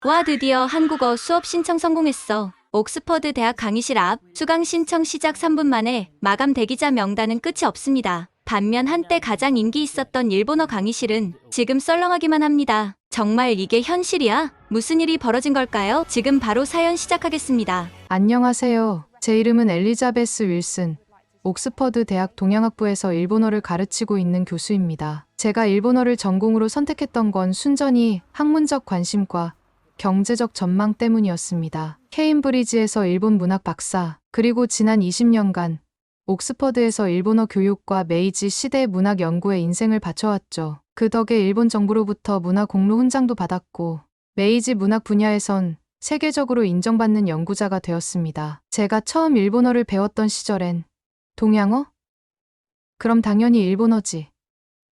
와, 드디어 한국어 수업 신청 성공했어. 옥스퍼드 대학 강의실 앞 수강 신청 시작 3분 만에 마감 대기자 명단은 끝이 없습니다. 반면 한때 가장 인기 있었던 일본어 강의실은 지금 썰렁하기만 합니다. 정말 이게 현실이야? 무슨 일이 벌어진 걸까요? 지금 바로 사연 시작하겠습니다. 안녕하세요. 제 이름은 엘리자베스 윌슨. 옥스퍼드 대학 동양학부에서 일본어를 가르치고 있는 교수입니다. 제가 일본어를 전공으로 선택했던 건 순전히 학문적 관심과 경제적 전망 때문이었습니다. 케임브리지에서 일본 문학 박사, 그리고 지난 20년간 옥스퍼드에서 일본어 교육과 메이지 시대 문학 연구에 인생을 바쳐왔죠. 그 덕에 일본 정부로부터 문화 공로 훈장도 받았고, 메이지 문학 분야에선 세계적으로 인정받는 연구자가 되었습니다. 제가 처음 일본어를 배웠던 시절엔 동양어? 그럼 당연히 일본어지.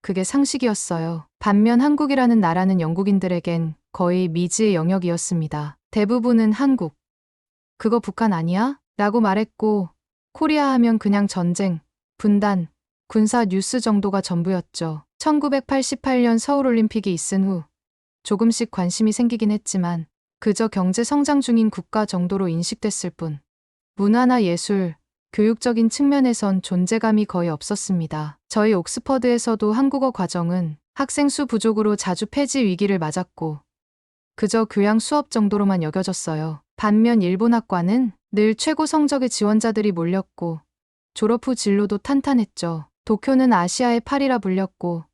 그게 상식이었어요. 반면 한국이라는 나라는 영국인들에겐 거의 미지의 영역이었습니다. 대부분은 한국. 그거 북한 아니야? 라고 말했고, 코리아 하면 그냥 전쟁, 분단, 군사 뉴스 정도가 전부였죠. 1988년 서울올림픽이 있은 후 조금씩 관심이 생기긴 했지만 그저 경제 성장 중인 국가 정도로 인식됐을 뿐. 문화나 예술, 교육적인 측면에선 존재감이 거의 없었습니다. 저희 옥스퍼드에서도 한국어 과정은 학생 수 부족으로 자주 폐지 위기를 맞았고 그저 교양 수업 정도로만 여겨졌어요. 반면 일본학과는 늘 최고 성적의 지원자들이 몰렸고 졸업 후 진로도 탄탄했죠. 도쿄는 아시아의 파리라 불렸고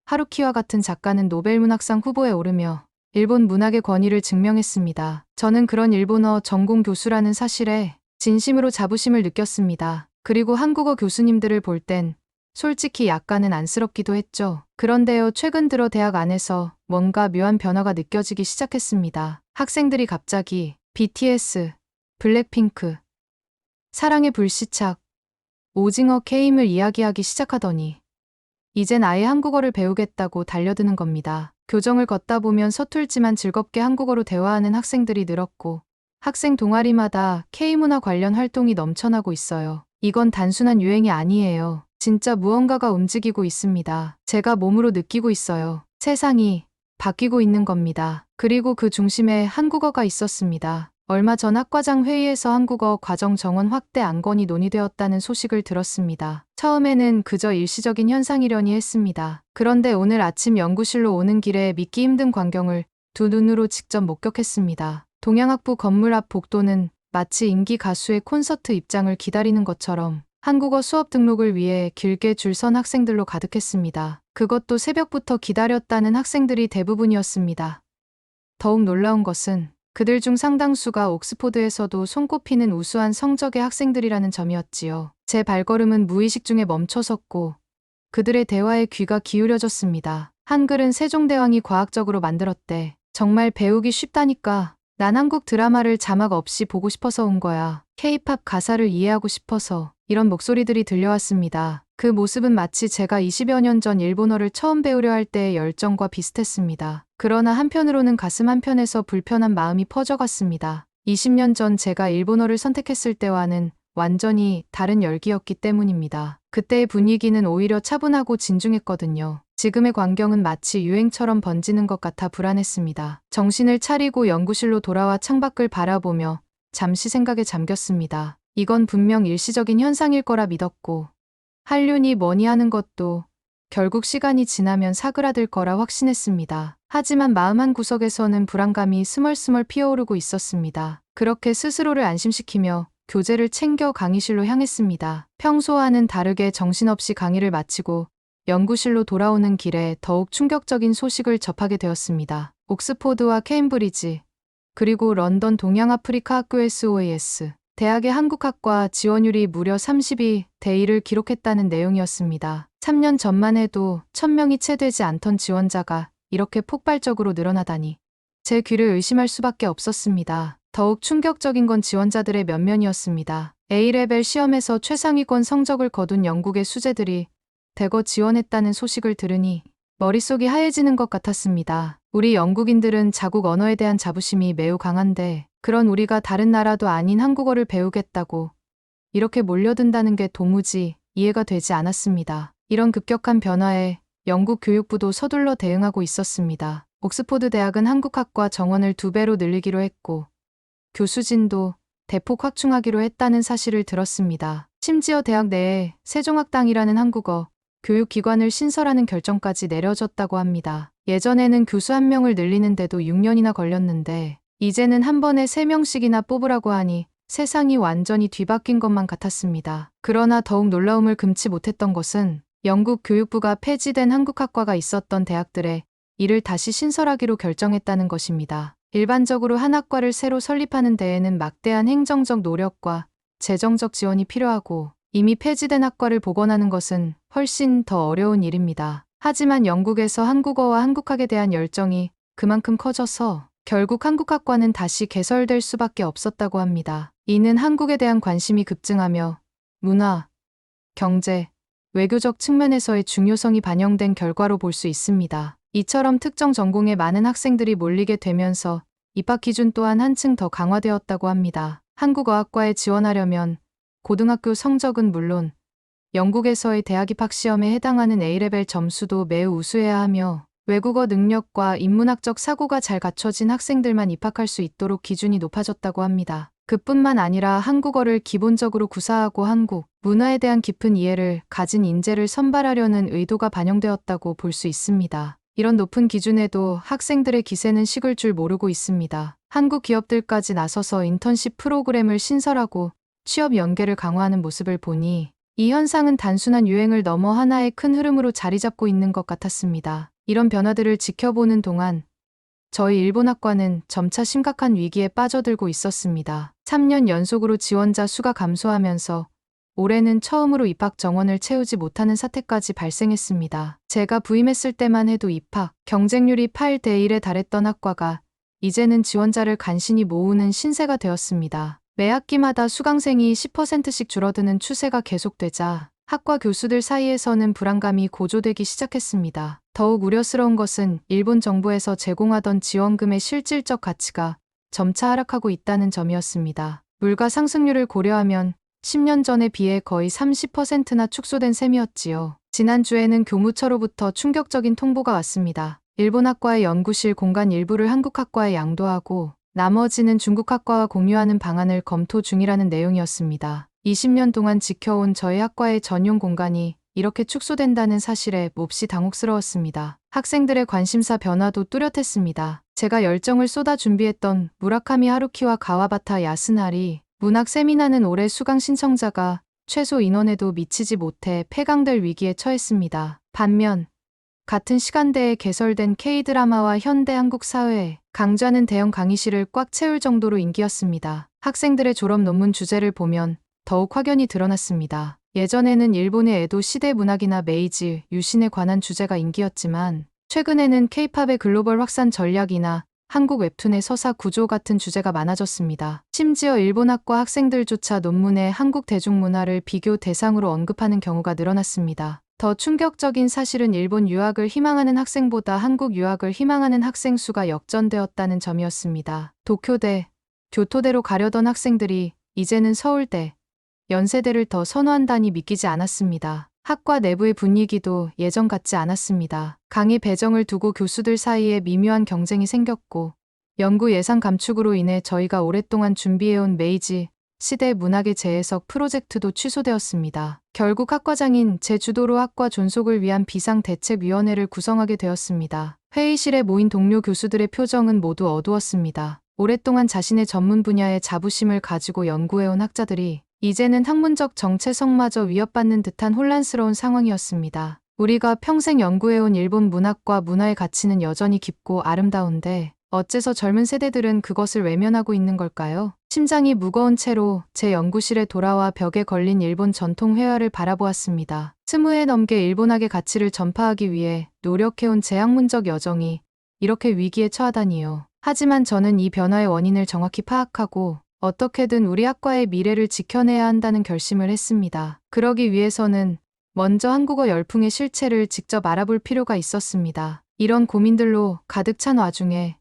하루키와 같은 작가는 노벨문학상 후보에 오르며 일본 문학의 권위를 증명했습니다. 저는 그런 일본어 전공 교수라는 사실에 진심으로 자부심을 느꼈습니다. 그리고 한국어 교수님들을 볼 땐 솔직히 약간은 안쓰럽기도 했죠. 그런데요, 최근 들어 대학 안에서 뭔가 묘한 변화가 느껴지기 시작했습니다. 학생들이 갑자기 BTS, 블랙핑크, 사랑의 불시착, 오징어 게임을 이야기하기 시작하더니 이젠 아예 한국어를 배우겠다고 달려드는 겁니다. 교정을 걷다 보면 서툴지만 즐겁게 한국어로 대화하는 학생들이 늘었고 학생 동아리마다 K문화 관련 활동이 넘쳐나고 있어요. 이건 단순한 유행이 아니에요. 진짜 무언가가 움직이고 있습니다. 제가 몸으로 느끼고 있어요. 세상이 바뀌고 있는 겁니다. 그리고 그 중심에 한국어가 있었습니다. 얼마 전 학과장 회의에서 한국어 과정 정원 확대 안건이 논의되었다는 소식을 들었습니다. 처음에는 그저 일시적인 현상이려니 했습니다. 그런데 오늘 아침 연구실로 오는 길에 믿기 힘든 광경을 두 눈으로 직접 목격했습니다. 동양학부 건물 앞 복도는 마치 인기 가수의 콘서트 입장을 기다리는 것처럼 한국어 수업 등록을 위해 길게 줄 선 학생들로 가득했습니다. 그것도 새벽부터 기다렸다는 학생들이 대부분이었습니다. 더욱 놀라운 것은 그들 중 상당수가 옥스포드에서도 손꼽히는 우수한 성적의 학생들이라는 점이었지요. 제 발걸음은 무의식 중에 멈춰섰고 그들의 대화에 귀가 기울여졌습니다. 한글은 세종대왕이 과학적으로 만들었대. 정말 배우기 쉽다니까. 난 한국 드라마를 자막 없이 보고 싶어서 온 거야. K-팝 가사를 이해하고 싶어서. 이런 목소리들이 들려왔습니다. 그 모습은 마치 제가 20여 년 전 일본어를 처음 배우려 할 때의 열정과 비슷했습니다. 그러나 한편으로는 가슴 한편에서 불편한 마음이 퍼져갔습니다. 20년 전 제가 일본어를 선택했을 때와는 완전히 다른 열기였기 때문입니다. 그때의 분위기는 오히려 차분하고 진중했거든요. 지금의 광경은 마치 유행처럼 번지는 것 같아 불안했습니다. 정신을 차리고 연구실로 돌아와 창밖을 바라보며 잠시 생각에 잠겼습니다. 이건 분명 일시적인 현상일 거라 믿었고 한류니 뭐니 하는 것도 결국 시간이 지나면 사그라들 거라 확신했습니다. 하지만 마음 한구석에서는 불안감이 스멀스멀 피어오르고 있었습니다. 그렇게 스스로를 안심시키며 교재를 챙겨 강의실로 향했습니다. 평소와는 다르게 정신없이 강의를 마치고 연구실로 돌아오는 길에 더욱 충격적인 소식을 접하게 되었습니다. 옥스포드와 케임브리지, 그리고 런던 동양아프리카 학교 SOAS, 대학의 한국학과 지원율이 무려 32대 1을 기록했다는 내용이었습니다. 3년 전만 해도 1000명이 채 되지 않던 지원자가 이렇게 폭발적으로 늘어나다니. 제 귀를 의심할 수밖에 없었습니다. 더욱 충격적인 건 지원자들의 면면이었습니다. A레벨 시험에서 최상위권 성적을 거둔 영국의 수재들이 대거 지원했다는 소식을 들으니 머릿속이 하얘지는 것 같았습니다. 우리 영국인들은 자국 언어에 대한 자부심이 매우 강한데 그런 우리가 다른 나라도 아닌 한국어를 배우겠다고 이렇게 몰려든다는 게 도무지 이해가 되지 않았습니다. 이런 급격한 변화에 영국 교육부도 서둘러 대응하고 있었습니다. 옥스포드 대학은 한국학과 정원을 2배로 늘리기로 했고 교수진도 대폭 확충하기로 했다는 사실을 들었습니다. 심지어 대학 내에 세종학당이라는 한국어 교육기관을 신설하는 결정까지 내려졌다고 합니다. 예전에는 교수 1명을 늘리는데도 6년이나 걸렸는데 이제는 한 번에 3명씩이나 뽑으라고 하니 세상이 완전히 뒤바뀐 것만 같았습니다. 그러나 더욱 놀라움을 금치 못했던 것은 영국 교육부가 폐지된 한국학과가 있었던 대학들에 이를 다시 신설하기로 결정했다는 것입니다. 일반적으로 한 학과를 새로 설립하는 데에는 막대한 행정적 노력과 재정적 지원이 필요하고 이미 폐지된 학과를 복원하는 것은 훨씬 더 어려운 일입니다. 하지만 영국에서 한국어와 한국학에 대한 열정이 그만큼 커져서 결국 한국학과는 다시 개설될 수밖에 없었다고 합니다. 이는 한국에 대한 관심이 급증하며 문화, 경제, 외교적 측면에서의 중요성이 반영된 결과로 볼 수 있습니다. 이처럼 특정 전공에 많은 학생들이 몰리게 되면서 입학 기준 또한 한층 더 강화되었다고 합니다. 한국어학과에 지원하려면 고등학교 성적은 물론 영국에서의 대학 입학 시험에 해당하는 A레벨 점수도 매우 우수해야 하며 외국어 능력과 인문학적 사고가 잘 갖춰진 학생들만 입학할 수 있도록 기준이 높아졌다고 합니다. 그뿐만 아니라 한국어를 기본적으로 구사하고 한국 문화에 대한 깊은 이해를 가진 인재를 선발하려는 의도가 반영되었다고 볼 수 있습니다. 이런 높은 기준에도 학생들의 기세는 식을 줄 모르고 있습니다. 한국 기업들까지 나서서 인턴십 프로그램을 신설하고 취업 연계를 강화하는 모습을 보니 이 현상은 단순한 유행을 넘어 하나의 큰 흐름으로 자리 잡고 있는 것 같았습니다. 이런 변화들을 지켜보는 동안 저희 일본학과는 점차 심각한 위기에 빠져들고 있었습니다. 3년 연속으로 지원자 수가 감소하면서 올해는 처음으로 입학 정원을 채우지 못하는 사태까지 발생했습니다. 제가 부임했을 때만 해도 입학 경쟁률이 8대 1에 달했던 학과가 이제는 지원자를 간신히 모으는 신세가 되었습니다. 매 학기마다 수강생이 10%씩 줄어드는 추세가 계속되자 학과 교수들 사이에서는 불안감이 고조되기 시작했습니다. 더욱 우려스러운 것은 일본 정부에서 제공하던 지원금의 실질적 가치가 점차 하락하고 있다는 점이었습니다. 물가 상승률을 고려하면 10년 전에 비해 거의 30%나 축소된 셈이었지요. 지난주에는 교무처로부터 충격적인 통보가 왔습니다. 일본 학과의 연구실 공간 일부를 한국학과에 양도하고 나머지는 중국학과와 공유하는 방안을 검토 중이라는 내용이었습니다. 20년 동안 지켜온 저희 학과의 전용 공간이 이렇게 축소된다는 사실에 몹시 당혹스러웠습니다. 학생들의 관심사 변화도 뚜렷했습니다. 제가 열정을 쏟아 준비했던 무라카미 하루키와 가와바타 야스나리 문학 세미나는 올해 수강 신청자가 최소 인원에도 미치지 못해 폐강될 위기에 처했습니다. 반면 같은 시간대에 개설된 K드라마와 현대 한국 사회에 강좌는 대형 강의실을 꽉 채울 정도로 인기였습니다. 학생들의 졸업 논문 주제를 보면 더욱 확연히 드러났습니다. 예전에는 일본의 에도 시대 문학이나 메이지, 유신에 관한 주제가 인기였지만 최근에는 K-팝의 글로벌 확산 전략이나 한국 웹툰의 서사 구조 같은 주제가 많아졌습니다. 심지어 일본학과 학생들조차 논문에 한국 대중문화를 비교 대상으로 언급하는 경우가 늘어났습니다. 더 충격적인 사실은 일본 유학을 희망하는 학생보다 한국 유학을 희망하는 학생 수가 역전되었다는 점이었습니다. 도쿄대, 교토대로 가려던 학생들이 이제는 서울대, 연세대를 더 선호한다니 믿기지 않았습니다. 학과 내부의 분위기도 예전 같지 않았습니다. 강의 배정을 두고 교수들 사이에 미묘한 경쟁이 생겼고 연구 예산 감축으로 인해 저희가 오랫동안 준비해온 메이지 시대 문학의 재해석 프로젝트도 취소되었습니다. 결국 학과장인 제 주도로 학과 존속을 위한 비상대책위원회를 구성하게 되었습니다. 회의실에 모인 동료 교수들의 표정은 모두 어두웠습니다. 오랫동안 자신의 전문 분야에 자부심을 가지고 연구해온 학자들이 이제는 학문적 정체성마저 위협받는 듯한 혼란스러운 상황이었습니다. 우리가 평생 연구해온 일본 문학과 문화의 가치는 여전히 깊고 아름다운데 어째서 젊은 세대들은 그것을 외면하고 있는 걸까요? 심장이 무거운 채로 제 연구실에 돌아와 벽에 걸린 일본 전통 회화를 바라보았습니다. 20회 넘게 일본학의 가치를 전파하기 위해 노력해온 제 학문적 여정이 이렇게 위기에 처하다니요. 하지만 저는 이 변화의 원인을 정확히 파악하고 어떻게든 우리 학과의 미래를 지켜내야 한다는 결심을 했습니다. 그러기 위해서는 먼저 한국어 열풍의 실체를 직접 알아볼 필요가 있었습니다. 이런 고민들로 가득 찬 와중에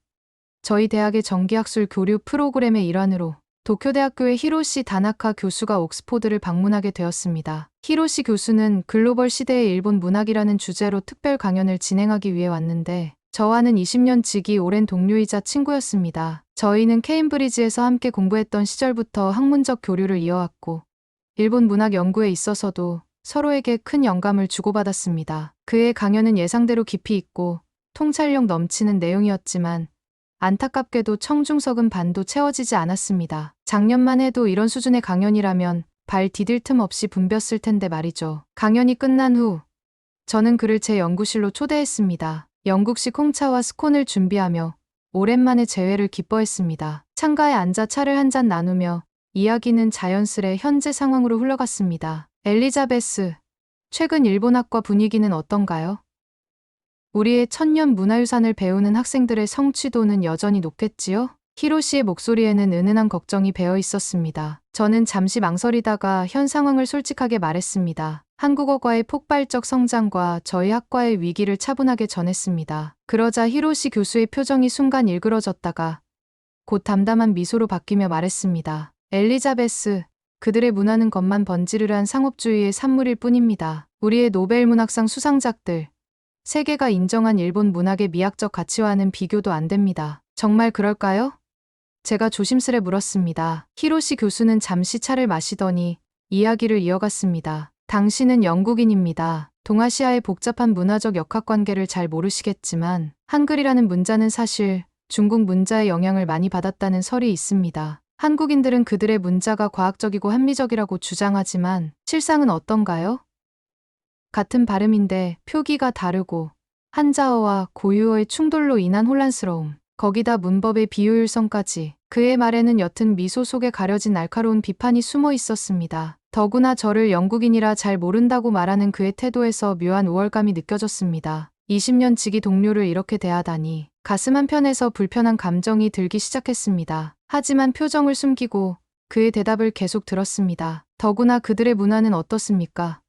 저희 대학의 정기학술 교류 프로그램의 일환으로 도쿄대학교의 히로시 다나카 교수가 옥스포드를 방문하게 되었습니다. 히로시 교수는 글로벌 시대의 일본 문학이라는 주제로 특별 강연을 진행하기 위해 왔는데 저와는 20년 지기 오랜 동료이자 친구였습니다. 저희는 케임브리지에서 함께 공부했던 시절부터 학문적 교류를 이어왔고, 일본 문학 연구에 있어서도 서로에게 큰 영감을 주고받았습니다. 그의 강연은 예상대로 깊이 있고 통찰력 넘치는 내용이었지만 안타깝게도 청중석은 반도 채워지지 않았습니다. 작년만 해도 이런 수준의 강연이라면 발 디딜 틈 없이 붐볐을 텐데 말이죠. 강연이 끝난 후 저는 그를 제 연구실로 초대했습니다. 영국식 홍차와 스콘을 준비하며 오랜만에 재회를 기뻐했습니다. 창가에 앉아 차를 한 잔 나누며 이야기는 자연스레 현재 상황으로 흘러갔습니다. 엘리자베스, 최근 일본학과 분위기는 어떤가요? 우리의 천년 문화유산을 배우는 학생들의 성취도는 여전히 높겠지요? 히로시의 목소리에는 은은한 걱정이 배어 있었습니다. 저는 잠시 망설이다가 현 상황을 솔직하게 말했습니다. 한국어과의 폭발적 성장과 저희 학과의 위기를 차분하게 전했습니다. 그러자 히로시 교수의 표정이 순간 일그러졌다가 곧 담담한 미소로 바뀌며 말했습니다. 엘리자베스, 그들의 문화는 겉만 번지르르한 상업주의의 산물일 뿐입니다. 우리의 노벨 문학상 수상작들, 세계가 인정한 일본 문학의 미학적 가치와는 비교도 안 됩니다. 정말 그럴까요? 제가 조심스레 물었습니다. 히로시 교수는 잠시 차를 마시더니 이야기를 이어갔습니다. 당신은 영국인입니다. 동아시아의 복잡한 문화적 역학관계를 잘 모르시겠지만 한글이라는 문자는 사실 중국 문자의 영향을 많이 받았다는 설이 있습니다. 한국인들은 그들의 문자가 과학적이고 합리적이라고 주장하지만 실상은 어떤가요? 같은 발음인데 표기가 다르고 한자어와 고유어의 충돌로 인한 혼란스러움, 거기다 문법의 비효율성까지. 그의 말에는 옅은 미소 속에 가려진 날카로운 비판이 숨어 있었습니다. 더구나 저를 영국인이라 잘 모른다고 말하는 그의 태도에서 묘한 우월감이 느껴졌습니다. 20년 지기 동료를 이렇게 대하다니 가슴 한편에서 불편한 감정이 들기 시작했습니다. 하지만 표정을 숨기고 그의 대답을 계속 들었습니다. 더구나 그들의 문화는 어떻습니까?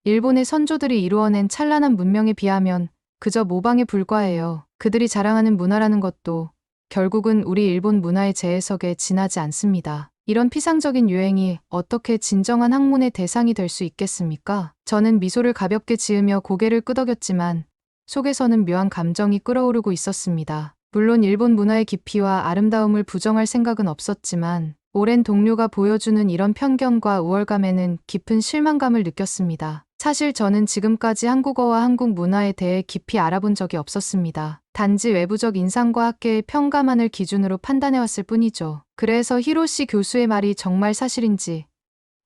일본의 선조들이 이루어낸 찬란한 문명에 비하면 그저 모방에 불과해요. 그들이 자랑하는 문화라는 것도 결국은 우리 일본 문화의 재해석에 지나지 않습니다. 이런 피상적인 유행이 어떻게 진정한 학문의 대상이 될 수 있겠습니까? 저는 미소를 가볍게 지으며 고개를 끄덕였지만 속에서는 묘한 감정이 끓어오르고 있었습니다. 물론 일본 문화의 깊이와 아름다움을 부정할 생각은 없었지만 오랜 동료가 보여주는 이런 편견과 우월감에는 깊은 실망감을 느꼈습니다. 사실 저는 지금까지 한국어와 한국 문화에 대해 깊이 알아본 적이 없었습니다. 단지 외부적 인상과 학계의 평가만을 기준으로 판단해왔을 뿐이죠. 그래서 히로시 교수의 말이 정말 사실인지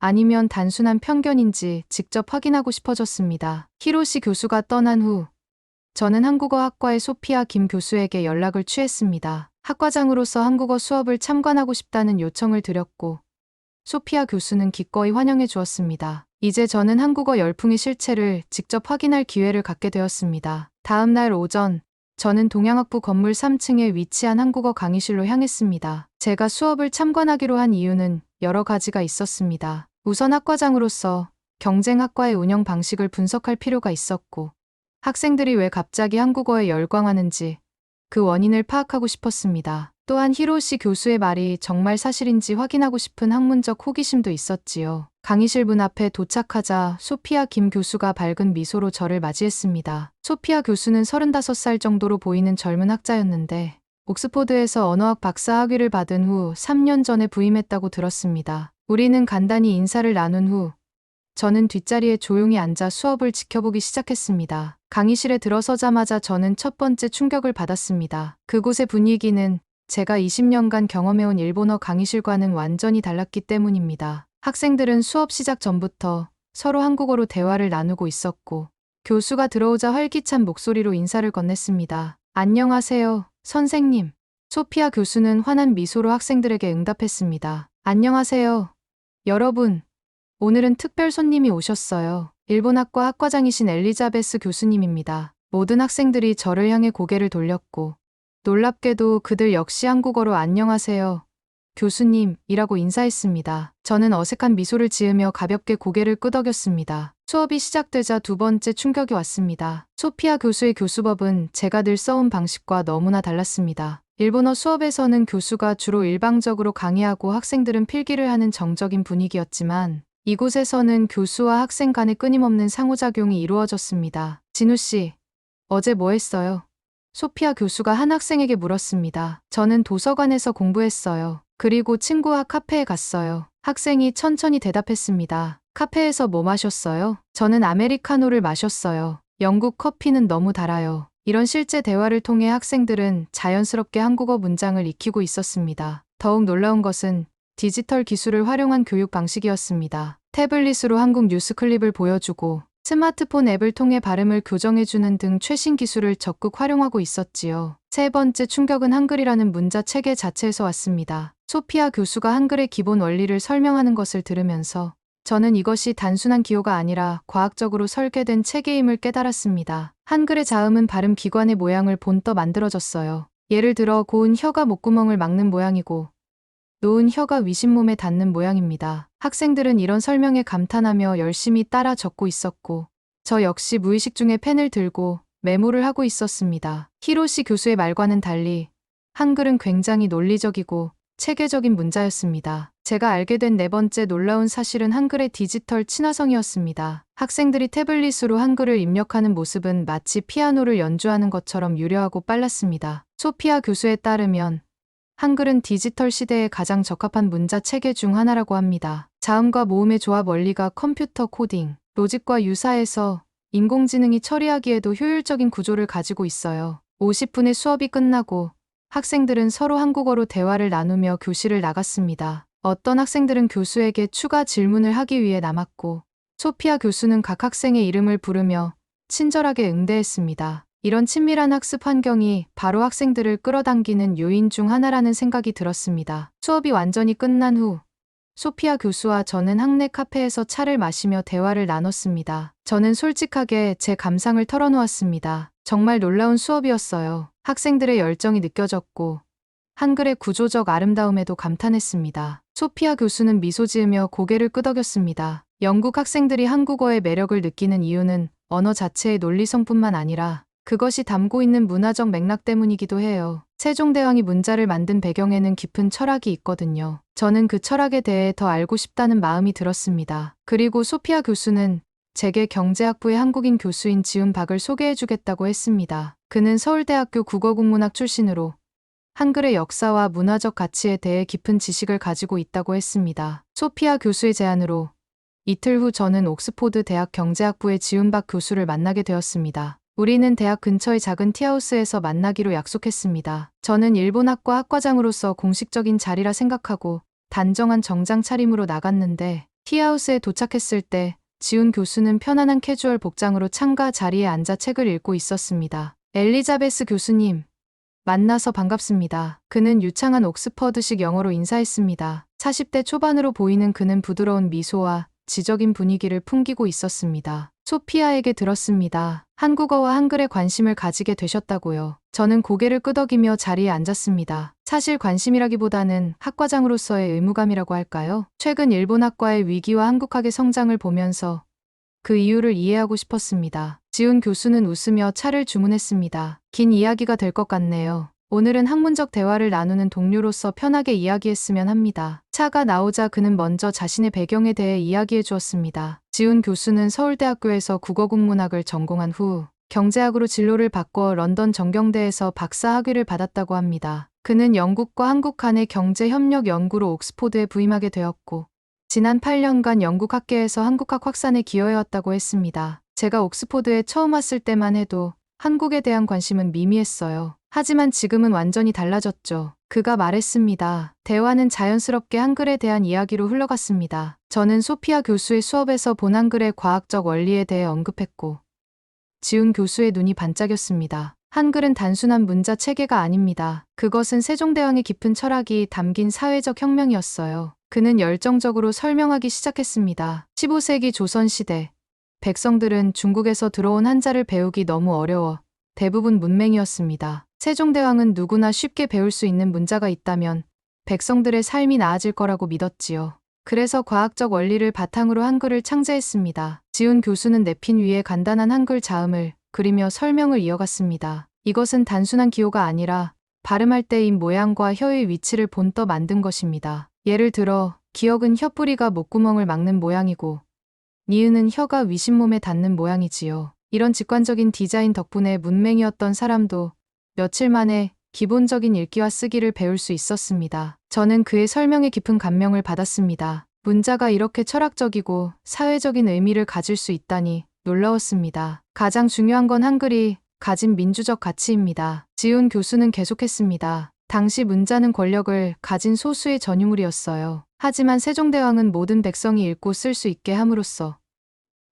아니면 단순한 편견인지 직접 확인하고 싶어졌습니다. 히로시 교수가 떠난 후 저는 한국어학과의 소피아 김 교수에게 연락을 취했습니다. 학과장으로서 한국어 수업을 참관하고 싶다는 요청을 드렸고 소피아 교수는 기꺼이 환영해 주었습니다. 이제 저는 한국어 열풍의 실체를 직접 확인할 기회를 갖게 되었습니다. 다음 날 오전, 저는 동양학부 건물 3층에 위치한 한국어 강의실로 향했습니다. 제가 수업을 참관하기로 한 이유는 여러 가지가 있었습니다. 우선 학과장으로서 경쟁학과의 운영 방식을 분석할 필요가 있었고, 학생들이 왜 갑자기 한국어에 열광하는지 그 원인을 파악하고 싶었습니다. 또한 히로시 교수의 말이 정말 사실인지 확인하고 싶은 학문적 호기심도 있었지요. 강의실 문 앞에 도착하자 소피아 김 교수가 밝은 미소로 저를 맞이했습니다. 소피아 교수는 35살 정도로 보이는 젊은 학자였는데 옥스포드에서 언어학 박사 학위를 받은 후 3년 전에 부임했다고 들었습니다. 우리는 간단히 인사를 나눈 후 저는 뒷자리에 조용히 앉아 수업을 지켜보기 시작했습니다. 강의실에 들어서자마자 저는 첫 번째 충격을 받았습니다. 그곳의 분위기는 제가 20년간 경험해온 일본어 강의실과는 완전히 달랐기 때문입니다. 학생들은 수업 시작 전부터 서로 한국어로 대화를 나누고 있었고 교수가 들어오자 활기찬 목소리로 인사를 건넸습니다. 안녕하세요, 선생님. 소피아 교수는 환한 미소로 학생들에게 응답했습니다. 안녕하세요. 여러분, 오늘은 특별 손님이 오셨어요. 일본학과 학과장이신 엘리자베스 교수님입니다. 모든 학생들이 저를 향해 고개를 돌렸고 놀랍게도 그들 역시 한국어로 안녕하세요, 교수님이라고 인사했습니다. 저는 어색한 미소를 지으며 가볍게 고개를 끄덕였습니다. 수업이 시작되자 두 번째 충격이 왔습니다. 소피아 교수의 교수법은 제가 늘 써온 방식과 너무나 달랐습니다. 일본어 수업에서는 교수가 주로 일방적으로 강의하고 학생들은 필기를 하는 정적인 분위기였지만 이곳에서는 교수와 학생 간의 끊임없는 상호작용이 이루어졌습니다. 진우 씨, 어제 뭐 했어요? 소피아 교수가 한 학생에게 물었습니다. 저는 도서관에서 공부했어요. 그리고 친구와 카페에 갔어요. 학생이 천천히 대답했습니다. 카페에서 뭐 마셨어요? 저는 아메리카노를 마셨어요. 영국 커피는 너무 달아요. 이런 실제 대화를 통해 학생들은 자연스럽게 한국어 문장을 익히고 있었습니다. 더욱 놀라운 것은 디지털 기술을 활용한 교육 방식이었습니다. 태블릿으로 한국 뉴스 클립을 보여주고 스마트폰 앱을 통해 발음을 교정해주는 등 최신 기술을 적극 활용하고 있었지요. 세 번째 충격은 한글이라는 문자 체계 자체에서 왔습니다. 소피아 교수가 한글의 기본 원리를 설명하는 것을 들으면서 저는 이것이 단순한 기호가 아니라 과학적으로 설계된 체계임을 깨달았습니다. 한글의 자음은 발음 기관의 모양을 본떠 만들어졌어요. 예를 들어 고운 혀가 목구멍을 막는 모양이고 놓은 혀가 위신몸에 닿는 모양입니다. 학생들은 이런 설명에 감탄하며 열심히 따라 적고 있었고 저 역시 무의식 중에 펜을 들고 메모를 하고 있었습니다. 히로시 교수의 말과는 달리 한글은 굉장히 논리적이고 체계적인 문자였습니다. 제가 알게 된 네 번째 놀라운 사실은 한글의 디지털 친화성이었습니다. 학생들이 태블릿으로 한글을 입력하는 모습은 마치 피아노를 연주하는 것처럼 유려하고 빨랐습니다. 소피아 교수에 따르면 한글은 디지털 시대에 가장 적합한 문자 체계 중 하나라고 합니다. 자음과 모음의 조합 원리가 컴퓨터 코딩, 로직과 유사해서 인공지능이 처리하기에도 효율적인 구조를 가지고 있어요. 50분의 수업이 끝나고 학생들은 서로 한국어로 대화를 나누며 교실을 나갔습니다. 어떤 학생들은 교수에게 추가 질문을 하기 위해 남았고 소피아 교수는 각 학생의 이름을 부르며 친절하게 응대했습니다. 이런 친밀한 학습 환경이 바로 학생들을 끌어당기는 요인 중 하나라는 생각이 들었습니다. 수업이 완전히 끝난 후 소피아 교수와 저는 학내 카페에서 차를 마시며 대화를 나눴습니다. 저는 솔직하게 제 감상을 털어놓았습니다. 정말 놀라운 수업이었어요. 학생들의 열정이 느껴졌고 한글의 구조적 아름다움에도 감탄했습니다. 소피아 교수는 미소 지으며 고개를 끄덕였습니다. 영국 학생들이 한국어의 매력을 느끼는 이유는 언어 자체의 논리성뿐만 아니라 그것이 담고 있는 문화적 맥락 때문이기도 해요. 세종대왕이 문자를 만든 배경에는 깊은 철학이 있거든요. 저는 그 철학에 대해 더 알고 싶다는 마음이 들었습니다. 그리고 소피아 교수는 제게 경제학부의 한국인 교수인 지훈 박을 소개해주겠다고 했습니다. 그는 서울대학교 국어국문학 출신으로 한글의 역사와 문화적 가치에 대해 깊은 지식을 가지고 있다고 했습니다. 소피아 교수의 제안으로 이틀 후 저는 옥스포드 대학 경제학부의 지훈 박 교수를 만나게 되었습니다. 우리는 대학 근처의 작은 티하우스에서 만나기로 약속했습니다. 저는 일본학과 학과장으로서 공식적인 자리라 생각하고 단정한 정장 차림으로 나갔는데 티하우스에 도착했을 때 지훈 교수는 편안한 캐주얼 복장으로 창가 자리에 앉아 책을 읽고 있었습니다. 엘리자베스 교수님, 만나서 반갑습니다. 그는 유창한 옥스퍼드식 영어로 인사했습니다. 40대 초반으로 보이는 그는 부드러운 미소와 지적인 분위기를 풍기고 있었습니다. 소피아에게 들었습니다. 한국어와 한글에 관심을 가지게 되셨다고요. 저는 고개를 끄덕이며 자리에 앉았습니다. 사실 관심이라기보다는 학과장으로서의 의무감이라고 할까요? 최근 일본학과의 위기와 한국학의 성장을 보면서 그 이유를 이해하고 싶었습니다. 지훈 교수는 웃으며 차를 주문했습니다. 긴 이야기가 될 것 같네요. 오늘은 학문적 대화를 나누는 동료로서 편하게 이야기했으면 합니다. 차가 나오자 그는 먼저 자신의 배경에 대해 이야기해 주었습니다. 지훈 교수는 서울대학교에서 국어국문학을 전공한 후 경제학으로 진로를 바꿔 런던 정경대에서 박사 학위를 받았다고 합니다. 그는 영국과 한국 간의 경제협력 연구로 옥스포드에 부임하게 되었고 지난 8년간 영국 학계에서 한국학 확산에 기여해왔다고 했습니다. 제가 옥스포드에 처음 왔을 때만 해도 한국에 대한 관심은 미미했어요. 하지만 지금은 완전히 달라졌죠. 그가 말했습니다. 대화는 자연스럽게 한글에 대한 이야기로 흘러갔습니다. 저는 소피아 교수의 수업에서 본 한글의 과학적 원리에 대해 언급했고 지훈 교수의 눈이 반짝였습니다. 한글은 단순한 문자 체계가 아닙니다. 그것은 세종대왕의 깊은 철학이 담긴 사회적 혁명이었어요. 그는 열정적으로 설명하기 시작했습니다. 15세기 조선시대 백성들은 중국에서 들어온 한자를 배우기 너무 어려워 대부분 문맹이었습니다. 세종대왕은 누구나 쉽게 배울 수 있는 문자가 있다면 백성들의 삶이 나아질 거라고 믿었지요. 그래서 과학적 원리를 바탕으로 한글을 창제했습니다. 지훈 교수는 냅킨 위에 간단한 한글 자음을 그리며 설명을 이어갔습니다. 이것은 단순한 기호가 아니라 발음할 때 입 모양과 혀의 위치를 본떠 만든 것입니다. 예를 들어 기역은 혀뿌리가 목구멍을 막는 모양이고 니은은 혀가 위신몸에 닿는 모양이지요. 이런 직관적인 디자인 덕분에 문맹이었던 사람도 며칠 만에 기본적인 읽기와 쓰기를 배울 수 있었습니다. 저는 그의 설명에 깊은 감명을 받았습니다. 문자가 이렇게 철학적이고 사회적인 의미를 가질 수 있다니 놀라웠습니다. 가장 중요한 건 한글이 가진 민주적 가치입니다. 지훈 교수는 계속했습니다. 당시 문자는 권력을 가진 소수의 전유물이었어요. 하지만 세종대왕은 모든 백성이 읽고 쓸 수 있게 함으로써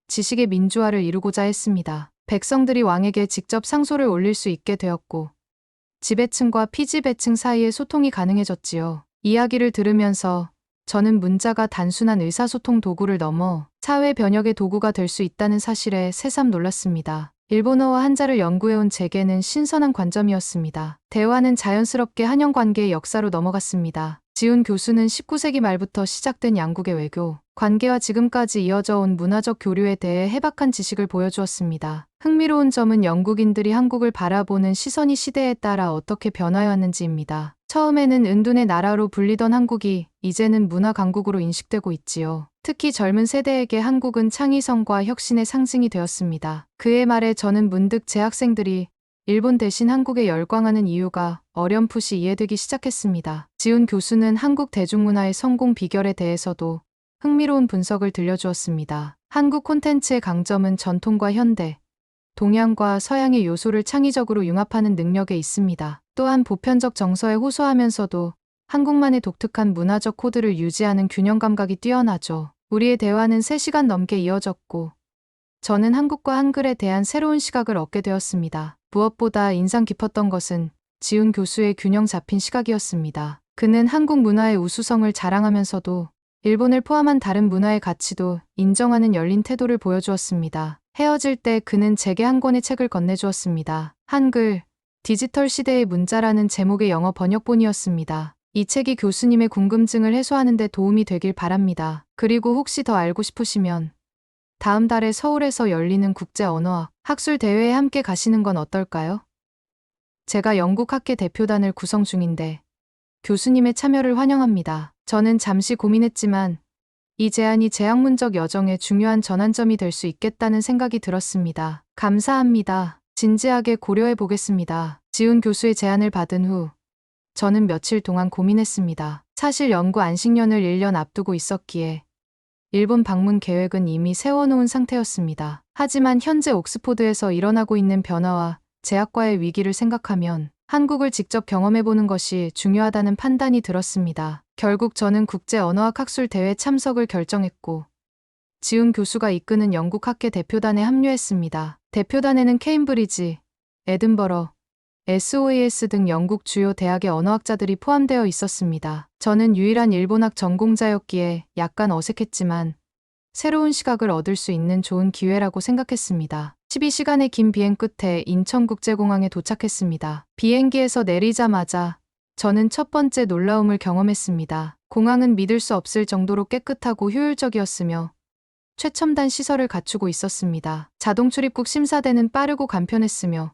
지식의 민주화를 이루고자 했습니다. 백성들이 왕에게 직접 상소를 올릴 수 있게 되었고 지배층과 피지배층 사이의 소통이 가능해졌지요. 이야기를 들으면서 저는 문자가 단순한 의사소통 도구를 넘어 사회 변혁의 도구가 될 수 있다는 사실에 새삼 놀랐습니다. 일본어와 한자를 연구해온 제게는 신선한 관점이었습니다. 대화는 자연스럽게 한영 관계의 역사로 넘어갔습니다. 지훈 교수는 19세기 말부터 시작된 양국의 외교, 관계와 지금까지 이어져 온 문화적 교류에 대해 해박한 지식을 보여주었습니다. 흥미로운 점은 영국인들이 한국을 바라보는 시선이 시대에 따라 어떻게 변화해왔는지입니다. 처음에는 은둔의 나라로 불리던 한국이 이제는 문화 강국으로 인식되고 있지요. 특히 젊은 세대에게 한국은 창의성과 혁신의 상징이 되었습니다. 그의 말에 저는 문득 제 학생들이 일본 대신 한국에 열광하는 이유가 어렴풋이 이해되기 시작했습니다. 지훈 교수는 한국 대중문화의 성공 비결에 대해서도 흥미로운 분석을 들려주었습니다. 한국 콘텐츠의 강점은 전통과 현대, 동양과 서양의 요소를 창의적으로 융합하는 능력에 있습니다. 또한 보편적 정서에 호소하면서도 한국만의 독특한 문화적 코드를 유지하는 균형 감각이 뛰어나죠. 우리의 대화는 3시간 넘게 이어졌고 저는 한국과 한글에 대한 새로운 시각을 얻게 되었습니다. 무엇보다 인상 깊었던 것은 지훈 교수의 균형 잡힌 시각이었습니다. 그는 한국 문화의 우수성을 자랑하면서도 일본을 포함한 다른 문화의 가치도 인정하는 열린 태도를 보여주었습니다. 헤어질 때 그는 제게 한 권의 책을 건네주었습니다. 한글, 디지털 시대의 문자라는 제목의 영어 번역본이었습니다. 이 책이 교수님의 궁금증을 해소하는 데 도움이 되길 바랍니다. 그리고 혹시 더 알고 싶으시면 다음 달에 서울에서 열리는 국제 언어학 학술 대회에 함께 가시는 건 어떨까요? 제가 영국 학계 대표단을 구성 중인데 교수님의 참여를 환영합니다. 저는 잠시 고민했지만 이 제안이 제 학문적 여정의 중요한 전환점이 될 수 있겠다는 생각이 들었습니다. 감사합니다. 진지하게 고려해 보겠습니다. 지훈 교수의 제안을 받은 후 저는 며칠 동안 고민했습니다. 사실 연구 안식년을 1년 앞두고 있었기에 일본 방문 계획은 이미 세워놓은 상태였습니다. 하지만 현재 옥스포드에서 일어나고 있는 변화와 제약과의 위기를 생각하면 한국을 직접 경험해보는 것이 중요하다는 판단이 들었습니다. 결국 저는 국제 언어학 학술 대회 참석을 결정했고 지훈 교수가 이끄는 영국 학계 대표단에 합류했습니다. 대표단에는 케임브리지, 에든버러, SOAS 등 영국 주요 대학의 언어학자들이 포함되어 있었습니다. 저는 유일한 일본학 전공자였기에 약간 어색했지만 새로운 시각을 얻을 수 있는 좋은 기회라고 생각했습니다. 12시간의 긴 비행 끝에 인천국제공항에 도착했습니다. 비행기에서 내리자마자 저는 첫 번째 놀라움을 경험했습니다. 공항은 믿을 수 없을 정도로 깨끗하고 효율적이었으며 최첨단 시설을 갖추고 있었습니다. 자동 출입국 심사대는 빠르고 간편했으며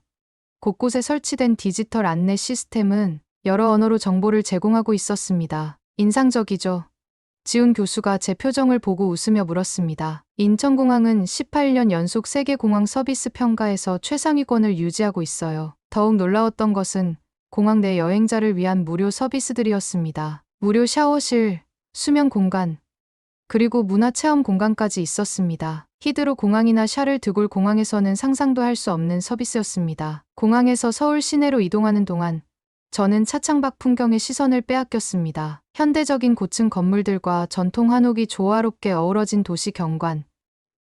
곳곳에 설치된 디지털 안내 시스템은 여러 언어로 정보를 제공하고 있었습니다. 인상적이죠? 지훈 교수가 제 표정을 보고 웃으며 물었습니다. 인천공항은 18년 연속 세계공항 서비스 평가에서 최상위권을 유지하고 있어요. 더욱 놀라웠던 것은 공항 내 여행자를 위한 무료 서비스들이었습니다. 무료 샤워실, 수면 공간, 그리고 문화체험 공간까지 있었습니다. 히드로 공항이나 샤를 드골 공항에서는 상상도 할 수 없는 서비스였습니다. 공항에서 서울 시내로 이동하는 동안 저는 차창밖 풍경의 시선을 빼앗겼습니다. 현대적인 고층 건물들과 전통 한옥이 조화롭게 어우러진 도시 경관,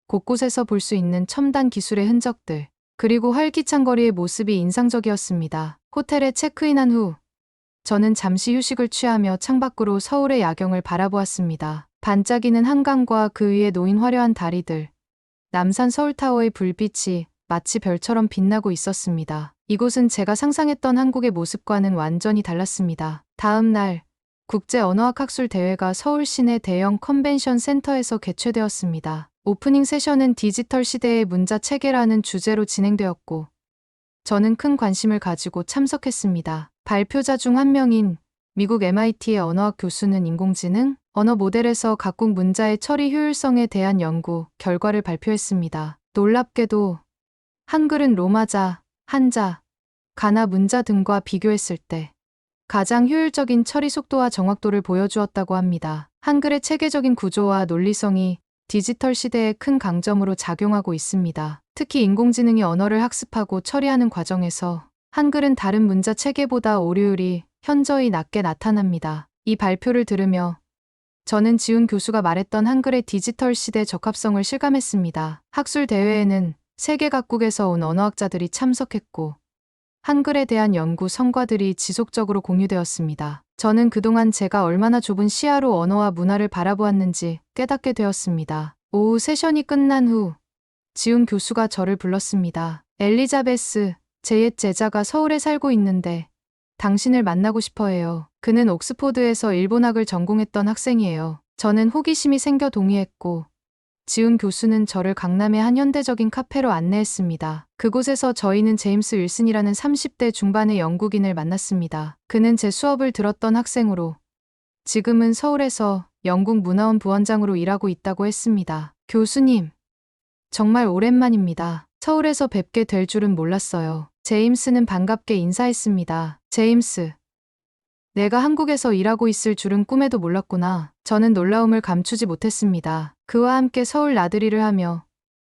곳곳에서 볼 수 있는 첨단 기술의 흔적들, 그리고 활기찬 거리의 모습이 인상적이었습니다. 호텔에 체크인한 후 저는 잠시 휴식을 취하며 창밖으로 서울의 야경을 바라보았습니다. 반짝이는 한강과 그 위에 놓인 화려한 다리들, 남산 서울타워의 불빛이 마치 별처럼 빛나고 있었습니다. 이곳은 제가 상상했던 한국의 모습과는 완전히 달랐습니다. 다음 날, 국제 언어학 학술 대회가 서울 시내 대형 컨벤션 센터에서 개최되었습니다. 오프닝 세션은 디지털 시대의 문자 체계라는 주제로 진행되었고, 저는 큰 관심을 가지고 참석했습니다. 발표자 중 한 명인 미국 MIT의 언어학 교수는 인공지능, 언어 모델에서 각국 문자의 처리 효율성에 대한 연구 결과를 발표했습니다. 놀랍게도 한글은 로마자, 한자, 가나 문자 등과 비교했을 때 가장 효율적인 처리 속도와 정확도를 보여주었다고 합니다. 한글의 체계적인 구조와 논리성이 디지털 시대에 큰 강점으로 작용하고 있습니다. 특히 인공지능이 언어를 학습하고 처리하는 과정에서 한글은 다른 문자 체계보다 오류율이 현저히 낮게 나타납니다. 이 발표를 들으며 저는 지훈 교수가 말했던 한글의 디지털 시대 적합성을 실감했습니다. 학술 대회에는 세계 각국에서 온 언어학자들이 참석했고 한글에 대한 연구 성과들이 지속적으로 공유되었습니다. 저는 그동안 제가 얼마나 좁은 시야로 언어와 문화를 바라보았는지 깨닫게 되었습니다. 오후 세션이 끝난 후 지훈 교수가 저를 불렀습니다. 엘리자베스, 제 옛 제자가 서울에 살고 있는데 당신을 만나고 싶어 해요. 그는 옥스포드에서 일본학을 전공했던 학생이에요. 저는 호기심이 생겨 동의했고 지훈 교수는 저를 강남의 한 현대적인 카페로 안내했습니다. 그곳에서 저희는 제임스 윌슨이라는 30대 중반의 영국인을 만났습니다. 그는 제 수업을 들었던 학생으로 지금은 서울에서 영국 문화원 부원장으로 일하고 있다고 했습니다. 교수님, 정말 오랜만입니다. 서울에서 뵙게 될 줄은 몰랐어요. 제임스는 반갑게 인사했습니다. 제임스, 내가 한국에서 일하고 있을 줄은 꿈에도 몰랐구나. 저는 놀라움을 감추지 못했습니다. 그와 함께 서울 나들이를 하며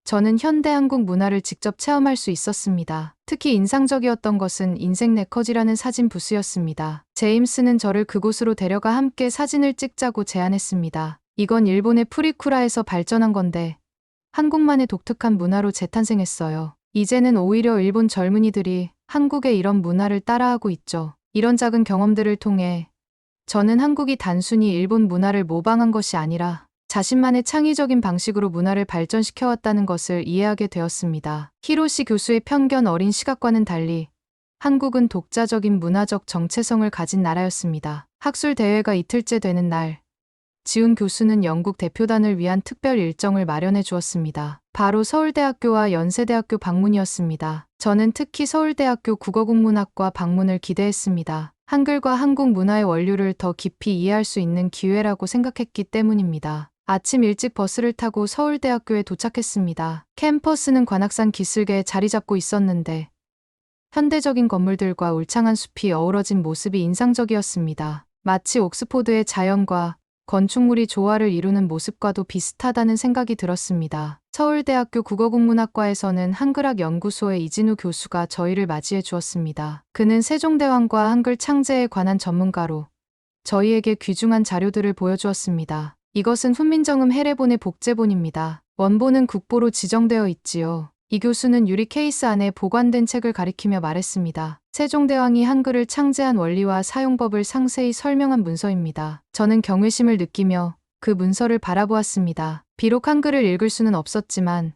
저는 현대 한국 문화를 직접 체험할 수 있었습니다. 특히 인상적이었던 것은 인생 네컷이라는 사진 부스였습니다. 제임스는 저를 그곳으로 데려가 함께 사진을 찍자고 제안했습니다. 이건 일본의 프리쿠라에서 발전한 건데 한국만의 독특한 문화로 재탄생했어요. 이제는 오히려 일본 젊은이들이 한국의 이런 문화를 따라하고 있죠. 이런 작은 경험들을 통해 저는 한국이 단순히 일본 문화를 모방한 것이 아니라 자신만의 창의적인 방식으로 문화를 발전시켜왔다는 것을 이해하게 되었습니다. 히로시 교수의 편견 어린 시각과는 달리 한국은 독자적인 문화적 정체성을 가진 나라였습니다. 학술 대회가 이틀째 되는 날, 지훈 교수는 영국 대표단을 위한 특별 일정을 마련해 주었습니다. 바로 서울대학교와 연세대학교 방문이었습니다. 저는 특히 서울대학교 국어국문학과 방문을 기대했습니다. 한글과 한국 문화의 원류를 더 깊이 이해할 수 있는 기회라고 생각했기 때문입니다. 아침 일찍 버스를 타고 서울대학교에 도착했습니다. 캠퍼스는 관악산 기슭에 자리 잡고 있었는데 현대적인 건물들과 울창한 숲이 어우러진 모습이 인상적이었습니다. 마치 옥스포드의 자연과 건축물이 조화를 이루는 모습과도 비슷하다는 생각이 들었습니다. 서울대학교 국어국문학과에서는 한글학 연구소의 이진우 교수가 저희를 맞이해 주었습니다. 그는 세종대왕과 한글 창제에 관한 전문가로 저희에게 귀중한 자료들을 보여주었습니다. 이것은 훈민정음 해례본의 복제본입니다. 원본은 국보로 지정되어 있지요. 이 교수는 유리 케이스 안에 보관된 책을 가리키며 말했습니다. 세종대왕이 한글을 창제한 원리와 사용법을 상세히 설명한 문서입니다. 저는 경외심을 느끼며 그 문서를 바라보았습니다. 비록 한글을 읽을 수는 없었지만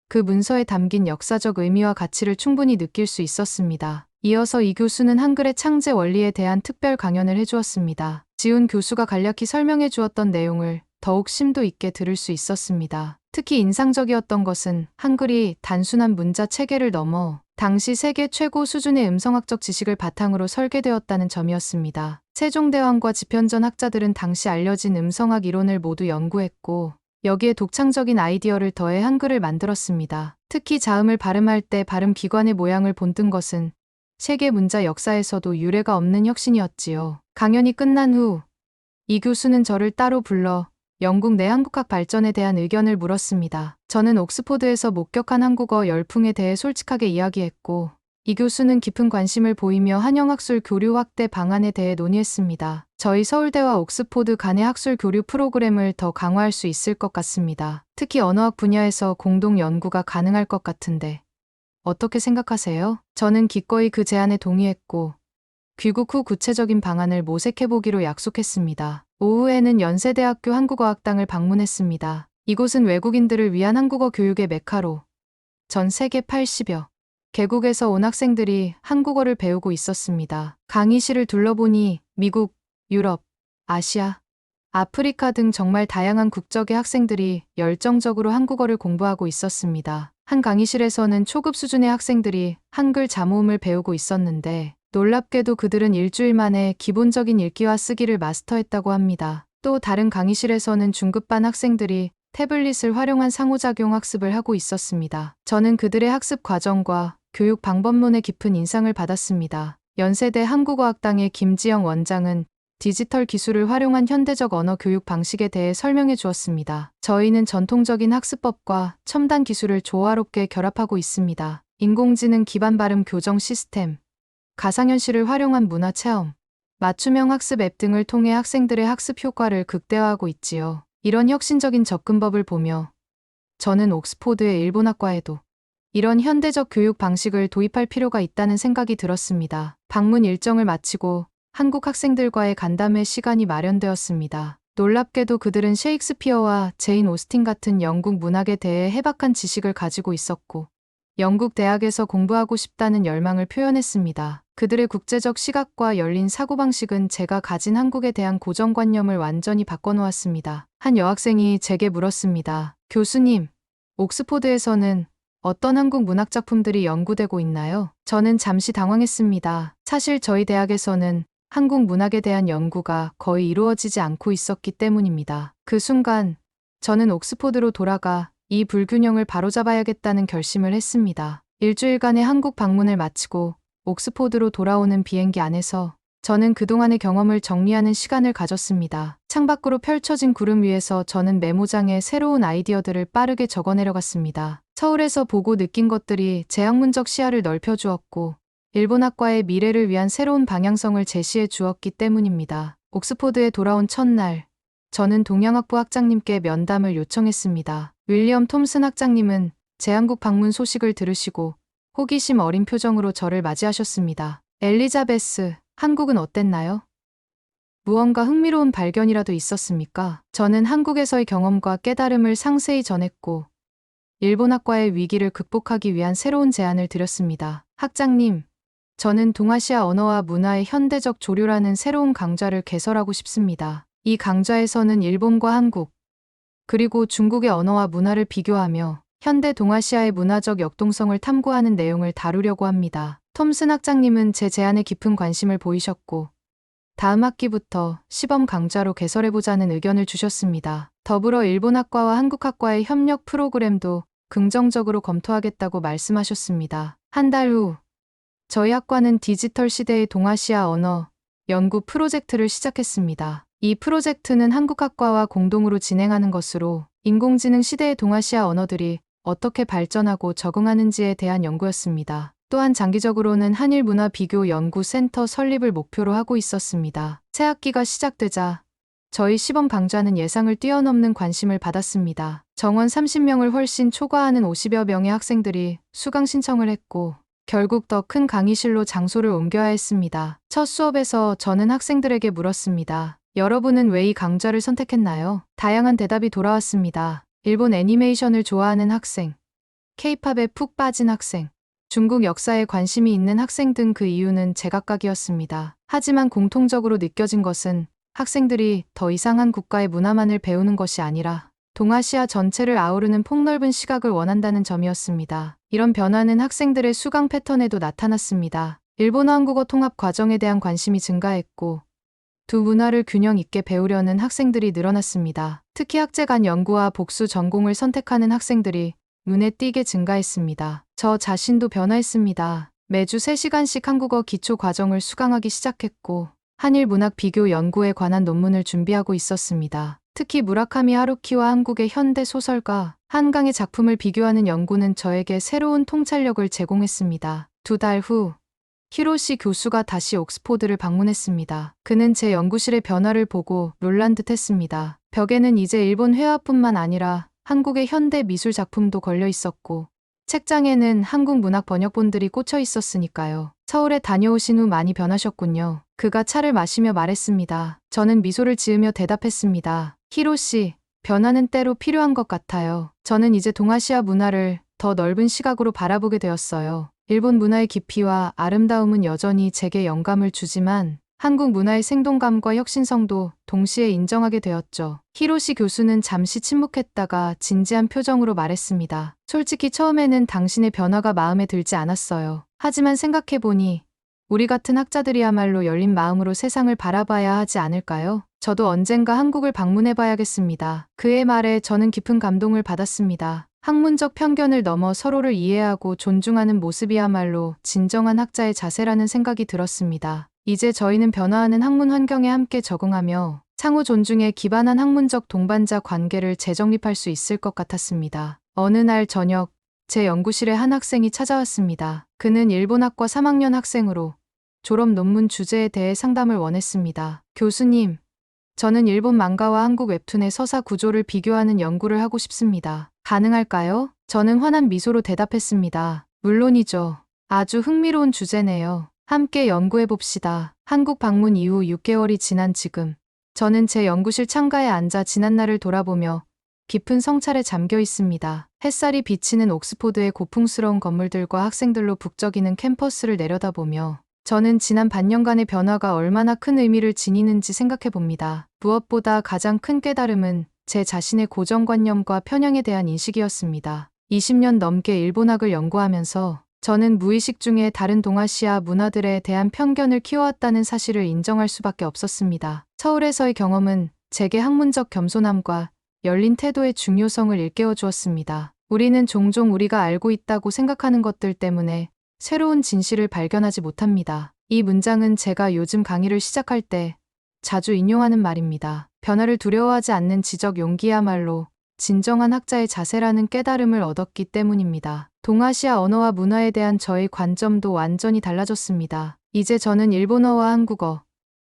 그 문서에 담긴 역사적 의미와 가치를 충분히 느낄 수 있었습니다. 이어서 이 교수는 한글의 창제 원리에 대한 특별 강연을 해주었습니다. 지훈 교수가 간략히 설명해 주었던 내용을 더욱 심도 있게 들을 수 있었습니다. 특히 인상적이었던 것은 한글이 단순한 문자 체계를 넘어 당시 세계 최고 수준의 음성학적 지식을 바탕으로 설계되었다는 점이었습니다. 세종대왕과 집현전 학자들은 당시 알려진 음성학 이론을 모두 연구했고 여기에 독창적인 아이디어를 더해 한글을 만들었습니다. 특히 자음을 발음할 때 발음 기관의 모양을 본뜬 것은 세계 문자 역사에서도 유례가 없는 혁신이었지요. 강연이 끝난 후 이 교수는 저를 따로 불러 영국 내 한국학 발전에 대한 의견을 물었습니다. 저는 옥스포드에서 목격한 한국어 열풍에 대해 솔직하게 이야기했고 이 교수는 깊은 관심을 보이며 한영학술 교류 확대 방안에 대해 논의했습니다. 저희 서울대와 옥스포드 간의 학술 교류 프로그램을 더 강화할 수 있을 것 같습니다. 특히 언어학 분야에서 공동 연구가 가능할 것 같은데 어떻게 생각하세요? 저는 기꺼이 그 제안에 동의했고 귀국 후 구체적인 방안을 모색해보기로 약속했습니다. 오후에는 연세대학교 한국어학당을 방문했습니다. 이곳은 외국인들을 위한 한국어 교육의 메카로 전 세계 80여 개국에서 온 학생들이 한국어를 배우고 있었습니다. 강의실을 둘러보니 미국, 유럽, 아시아, 아프리카 등 정말 다양한 국적의 학생들이 열정적으로 한국어를 공부하고 있었습니다. 한 강의실에서는 초급 수준의 학생들이 한글 자모음을 배우고 있었는데 놀랍게도 그들은 일주일 만에 기본적인 읽기와 쓰기를 마스터했다고 합니다. 또 다른 강의실에서는 중급반 학생들이 태블릿을 활용한 상호작용 학습을 하고 있었습니다. 저는 그들의 학습 과정과 교육 방법론에 깊은 인상을 받았습니다. 연세대 한국어학당의 김지영 원장은 디지털 기술을 활용한 현대적 언어 교육 방식에 대해 설명해 주었습니다. 저희는 전통적인 학습법과 첨단 기술을 조화롭게 결합하고 있습니다. 인공지능 기반 발음 교정 시스템, 가상현실을 활용한 문화 체험, 맞춤형 학습 앱 등을 통해 학생들의 학습 효과를 극대화하고 있지요. 이런 혁신적인 접근법을 보며 저는 옥스포드의 일본학과에도 이런 현대적 교육 방식을 도입할 필요가 있다는 생각이 들었습니다. 방문 일정을 마치고 한국 학생들과의 간담회 시간이 마련되었습니다. 놀랍게도 그들은 셰익스피어와 제인 오스틴 같은 영국 문학에 대해 해박한 지식을 가지고 있었고, 영국 대학에서 공부하고 싶다는 열망을 표현했습니다. 그들의 국제적 시각과 열린 사고방식은 제가 가진 한국에 대한 고정관념을 완전히 바꿔놓았습니다. 한 여학생이 제게 물었습니다. 교수님, 옥스포드에서는 어떤 한국 문학 작품들이 연구되고 있나요? 저는 잠시 당황했습니다. 사실 저희 대학에서는 한국 문학에 대한 연구가 거의 이루어지지 않고 있었기 때문입니다. 그 순간 저는 옥스포드로 돌아가 이 불균형을 바로잡아야겠다는 결심을 했습니다. 일주일간의 한국 방문을 마치고 옥스포드로 돌아오는 비행기 안에서 저는 그동안의 경험을 정리하는 시간을 가졌습니다. 창밖으로 펼쳐진 구름 위에서 저는 메모장에 새로운 아이디어들을 빠르게 적어내려갔습니다. 서울에서 보고 느낀 것들이 제 학문적 시야를 넓혀주었고, 일본학과의 미래를 위한 새로운 방향성을 제시해 주었기 때문입니다. 옥스포드에 돌아온 첫날, 저는 동양학부 학장님께 면담을 요청했습니다. 윌리엄 톰슨 학장님은 제 한국 방문 소식을 들으시고 호기심 어린 표정으로 저를 맞이하셨습니다. 엘리자베스, 한국은 어땠나요? 무언가 흥미로운 발견이라도 있었습니까? 저는 한국에서의 경험과 깨달음을 상세히 전했고, 일본학과의 위기를 극복하기 위한 새로운 제안을 드렸습니다. 학장님, 저는 동아시아 언어와 문화의 현대적 조류라는 새로운 강좌를 개설하고 싶습니다. 이 강좌에서는 일본과 한국, 그리고 중국의 언어와 문화를 비교하며 현대 동아시아의 문화적 역동성을 탐구하는 내용을 다루려고 합니다. 톰슨 학장님은 제 제안에 깊은 관심을 보이셨고, 다음 학기부터 시범 강좌로 개설해보자는 의견을 주셨습니다. 더불어 일본학과와 한국학과의 협력 프로그램도 긍정적으로 검토하겠다고 말씀하셨습니다. 한 달 후, 저희 학과는 디지털 시대의 동아시아 언어 연구 프로젝트를 시작했습니다. 이 프로젝트는 한국학과와 공동으로 진행하는 것으로 인공지능 시대의 동아시아 언어들이 어떻게 발전하고 적응하는지에 대한 연구였습니다. 또한 장기적으로는 한일 문화 비교 연구 센터 설립을 목표로 하고 있었습니다. 새 학기가 시작되자 저희 시범 강좌는 예상을 뛰어넘는 관심을 받았습니다. 정원 30명을 훨씬 초과하는 50여 명의 학생들이 수강 신청을 했고, 결국 더 큰 강의실로 장소를 옮겨야 했습니다. 첫 수업에서 저는 학생들에게 물었습니다. 여러분은 왜 이 강좌를 선택했나요? 다양한 대답이 돌아왔습니다. 일본 애니메이션을 좋아하는 학생, K-팝에 푹 빠진 학생, 중국 역사에 관심이 있는 학생 등 그 이유는 제각각이었습니다. 하지만 공통적으로 느껴진 것은 학생들이 더 이상 한 국가의 문화만을 배우는 것이 아니라 동아시아 전체를 아우르는 폭넓은 시각을 원한다는 점이었습니다. 이런 변화는 학생들의 수강 패턴에도 나타났습니다. 일본어 한국어 통합 과정에 대한 관심이 증가했고, 두 문화를 균형 있게 배우려는 학생들이 늘어났습니다. 특히 학제 간 연구와 복수 전공을 선택하는 학생들이 눈에 띄게 증가했습니다. 저 자신도 변화했습니다. 매주 3시간씩 한국어 기초 과정을 수강하기 시작했고, 한일 문학 비교 연구에 관한 논문을 준비하고 있었습니다. 특히 무라카미 하루키와 한국의 현대 소설가 한강의 작품을 비교하는 연구는 저에게 새로운 통찰력을 제공했습니다. 2달 후, 히로시 교수가 다시 옥스포드를 방문했습니다. 그는 제 연구실의 변화를 보고 놀란 듯 했습니다. 벽에는 이제 일본 회화뿐만 아니라 한국의 현대 미술 작품도 걸려 있었고, 책장에는 한국 문학 번역본들이 꽂혀 있었으니까요. 서울에 다녀오신 후 많이 변하셨군요. 그가 차를 마시며 말했습니다. 저는 미소를 지으며 대답했습니다. 히로시, 변화는 때로 필요한 것 같아요. 저는 이제 동아시아 문화를 더 넓은 시각으로 바라보게 되었어요. 일본 문화의 깊이와 아름다움은 여전히 제게 영감을 주지만 한국 문화의 생동감과 혁신성도 동시에 인정하게 되었죠. 히로시 교수는 잠시 침묵했다가 진지한 표정으로 말했습니다. 솔직히 처음에는 당신의 변화가 마음에 들지 않았어요. 하지만 생각해보니 우리 같은 학자들이야말로 열린 마음으로 세상을 바라봐야 하지 않을까요? 저도 언젠가 한국을 방문해봐야겠습니다. 그의 말에 저는 깊은 감동을 받았습니다. 학문적 편견을 넘어 서로를 이해하고 존중하는 모습이야말로 진정한 학자의 자세라는 생각이 들었습니다. 이제 저희는 변화하는 학문 환경에 함께 적응하며 상호 존중에 기반한 학문적 동반자 관계를 재정립할 수 있을 것 같았습니다. 어느 날 저녁, 제 연구실에 한 학생이 찾아왔습니다. 그는 일본학과 3학년 학생으로 졸업 논문 주제에 대해 상담을 원했습니다. 교수님, 저는 일본 망가와 한국 웹툰의 서사 구조를 비교하는 연구를 하고 싶습니다. 가능할까요? 저는 환한 미소로 대답했습니다. 물론이죠. 아주 흥미로운 주제네요. 함께 연구해 봅시다. 한국 방문 이후 6개월이 지난 지금, 저는 제 연구실 창가에 앉아 지난날을 돌아보며 깊은 성찰에 잠겨 있습니다. 햇살이 비치는 옥스포드의 고풍스러운 건물들과 학생들로 북적이는 캠퍼스를 내려다보며 저는 지난 반년간의 변화가 얼마나 큰 의미를 지니는지 생각해 봅니다. 무엇보다 가장 큰 깨달음은 제 자신의 고정관념과 편향에 대한 인식이었습니다. 20년 넘게 일본학을 연구하면서 저는 무의식 중에 다른 동아시아 문화들에 대한 편견을 키워왔다는 사실을 인정할 수밖에 없었습니다. 서울에서의 경험은 제게 학문적 겸손함과 열린 태도의 중요성을 일깨워 주었습니다. 우리는 종종 우리가 알고 있다고 생각하는 것들 때문에 새로운 진실을 발견하지 못합니다. 이 문장은 제가 요즘 강의를 시작할 때 자주 인용하는 말입니다. 변화를 두려워하지 않는 지적 용기야말로 진정한 학자의 자세라는 깨달음을 얻었기 때문입니다. 동아시아 언어와 문화에 대한 저의 관점도 완전히 달라졌습니다. 이제 저는 일본어와 한국어,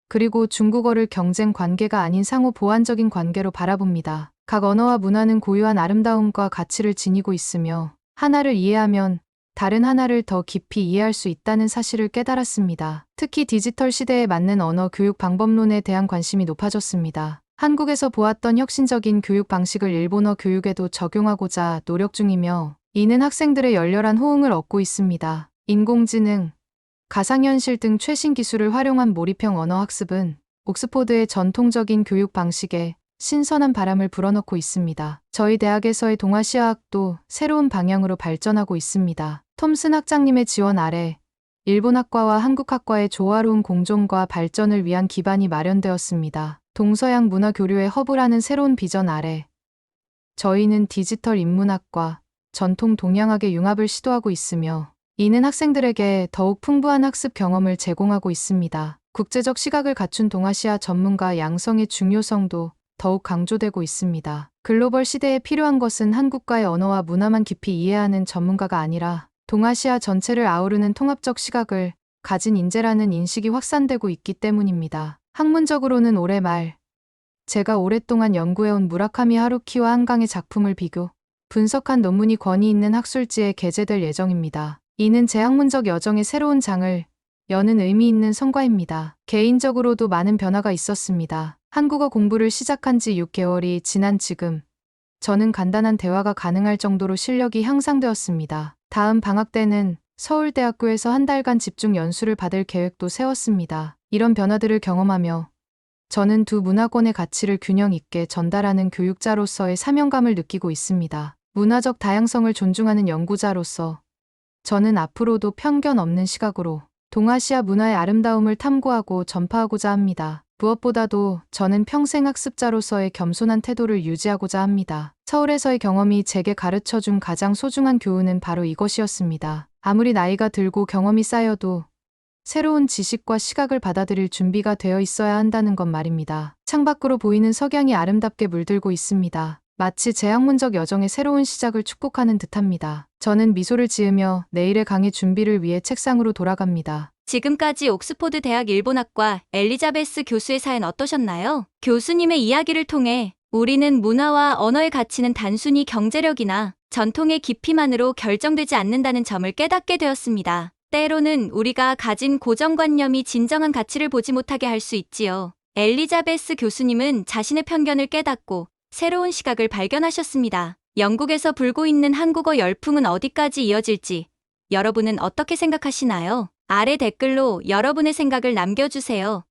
그리고 중국어를 경쟁 관계가 아닌 상호 보완적인 관계로 바라봅니다. 각 언어와 문화는 고유한 아름다움과 가치를 지니고 있으며 하나를 이해하면 다른 하나를 더 깊이 이해할 수 있다는 사실을 깨달았습니다. 특히 디지털 시대에 맞는 언어 교육 방법론에 대한 관심이 높아졌습니다. 한국에서 보았던 혁신적인 교육 방식을 일본어 교육에도 적용하고자 노력 중이며 이는 학생들의 열렬한 호응을 얻고 있습니다. 인공지능, 가상현실 등 최신 기술을 활용한 몰입형 언어 학습은 옥스포드의 전통적인 교육 방식에 신선한 바람을 불어넣고 있습니다. 저희 대학에서의 동아시아학도 새로운 방향으로 발전하고 있습니다. 톰슨 학장님의 지원 아래 일본학과와 한국학과의 조화로운 공존과 발전을 위한 기반이 마련되었습니다. 동서양 문화 교류의 허브라는 새로운 비전 아래 저희는 디지털 인문학과 전통 동양학의 융합을 시도하고 있으며 이는 학생들에게 더욱 풍부한 학습 경험을 제공하고 있습니다. 국제적 시각을 갖춘 동아시아 전문가 양성의 중요성도 더욱 강조되고 있습니다. 글로벌 시대에 필요한 것은 한국과의 언어와 문화만 깊이 이해하는 전문가가 아니라 동아시아 전체를 아우르는 통합적 시각을 가진 인재라는 인식이 확산되고 있기 때문입니다. 학문적으로는 올해 말, 제가 오랫동안 연구해온 무라카미 하루키와 한강의 작품을 비교, 분석한 논문이 권위 있는 학술지에 게재될 예정입니다. 이는 제 학문적 여정의 새로운 장을 여는 의미 있는 성과입니다. 개인적으로도 많은 변화가 있었습니다. 한국어 공부를 시작한 지 6개월이 지난 지금, 저는 간단한 대화가 가능할 정도로 실력이 향상되었습니다. 다음 방학 때는 서울대학교에서 한 달간 집중 연수를 받을 계획도 세웠습니다. 이런 변화들을 경험하며 저는 두 문화권의 가치를 균형 있게 전달하는 교육자로서의 사명감을 느끼고 있습니다. 문화적 다양성을 존중하는 연구자로서 저는 앞으로도 편견 없는 시각으로 동아시아 문화의 아름다움을 탐구하고 전파하고자 합니다. 무엇보다도 저는 평생 학습자로서의 겸손한 태도를 유지하고자 합니다. 서울에서의 경험이 제게 가르쳐준 가장 소중한 교훈은 바로 이것이었습니다. 아무리 나이가 들고 경험이 쌓여도 새로운 지식과 시각을 받아들일 준비가 되어 있어야 한다는 것 말입니다. 창밖으로 보이는 석양이 아름답게 물들고 있습니다. 마치 제 학문적 여정의 새로운 시작을 축복하는 듯합니다. 저는 미소를 지으며 내일의 강의 준비를 위해 책상으로 돌아갑니다. 지금까지 옥스포드 대학 일본학과 엘리자베스 교수의 사연 어떠셨나요? 교수님의 이야기를 통해 우리는 문화와 언어의 가치는 단순히 경제력이나 전통의 깊이만으로 결정되지 않는다는 점을 깨닫게 되었습니다. 때로는 우리가 가진 고정관념이 진정한 가치를 보지 못하게 할 수 있지요. 엘리자베스 교수님은 자신의 편견을 깨닫고 새로운 시각을 발견하셨습니다. 영국에서 불고 있는 한국어 열풍은 어디까지 이어질지 여러분은 어떻게 생각하시나요? 아래 댓글로 여러분의 생각을 남겨주세요.